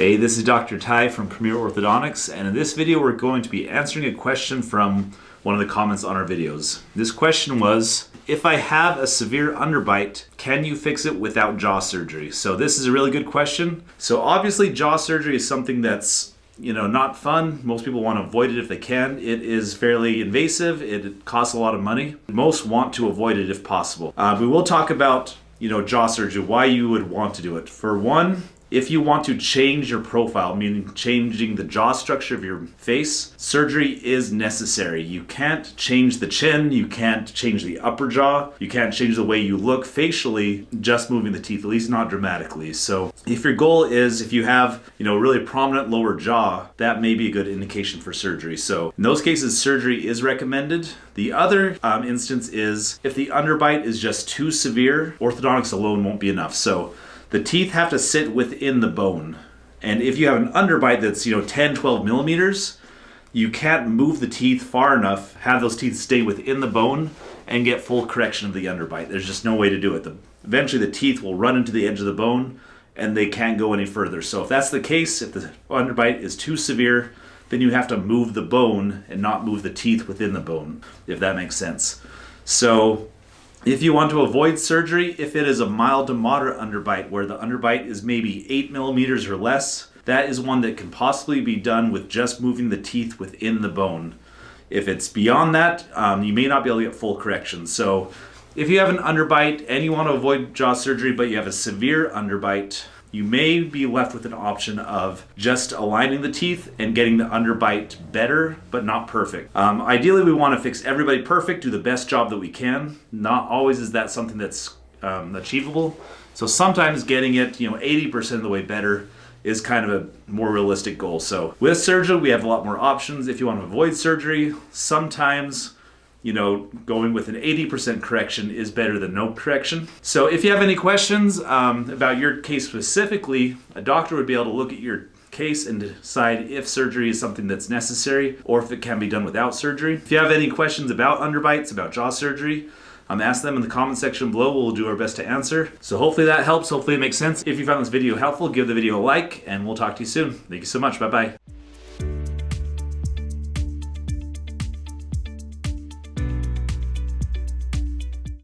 Hey, this is Dr. Ty from Premier Orthodontics, and in this video we're going to be answering a question from one of the comments on our videos. This question was, if I have a severe underbite, can you fix it without jaw surgery? So this is a really good question. So obviously jaw surgery is something that's not fun. Most people want to avoid it if they can. It is fairly invasive. It costs a lot of money. Most want to avoid it if possible. We will talk about jaw surgery, why you would want to do it. For one, if you want to change your profile, meaning changing the jaw structure of your face, surgery is necessary. You can't change the chin, you can't change the upper jaw, you can't change the way you look facially just moving the teeth, at least not dramatically. So if your goal is, if you have really prominent lower jaw, that may be a good indication for surgery. So in those cases, surgery is recommended. The other instance is if the underbite is just too severe, orthodontics alone won't be enough. So the teeth have to sit within the bone. And if you have an underbite that's 10, 12 millimeters, you can't move the teeth far enough, have those teeth stay within the bone and get full correction of the underbite. There's just no way to do it. Eventually the teeth will run into the edge of the bone and they can't go any further. So if that's the case, if the underbite is too severe, then you have to move the bone and not move the teeth within the bone, if that makes sense. So if you want to avoid surgery, if it is a mild to moderate underbite where the underbite is maybe 8 millimeters or less, that is one that can possibly be done with just moving the teeth within the bone. If it's beyond that, you may not be able to get full correction. So if you have an underbite and you want to avoid jaw surgery, but you have a severe underbite, you may be left with an option of just aligning the teeth and getting the underbite better, but not perfect. Ideally, we want to fix everybody perfect, do the best job that we can. Not always is that something that's achievable. So sometimes getting it 80% of the way better is kind of a more realistic goal. So with surgery, we have a lot more options. If you want to avoid surgery, sometimes going with an 80% correction is better than no correction. So if you have any questions about your case specifically, a doctor would be able to look at your case and decide if surgery is something that's necessary or if it can be done without surgery. If you have any questions about underbites, about jaw surgery, ask them in the comment section below. We'll do our best to answer. So hopefully that helps. Hopefully it makes sense. If you found this video helpful, give the video a like and we'll talk to you soon. Thank you so much. Bye-bye.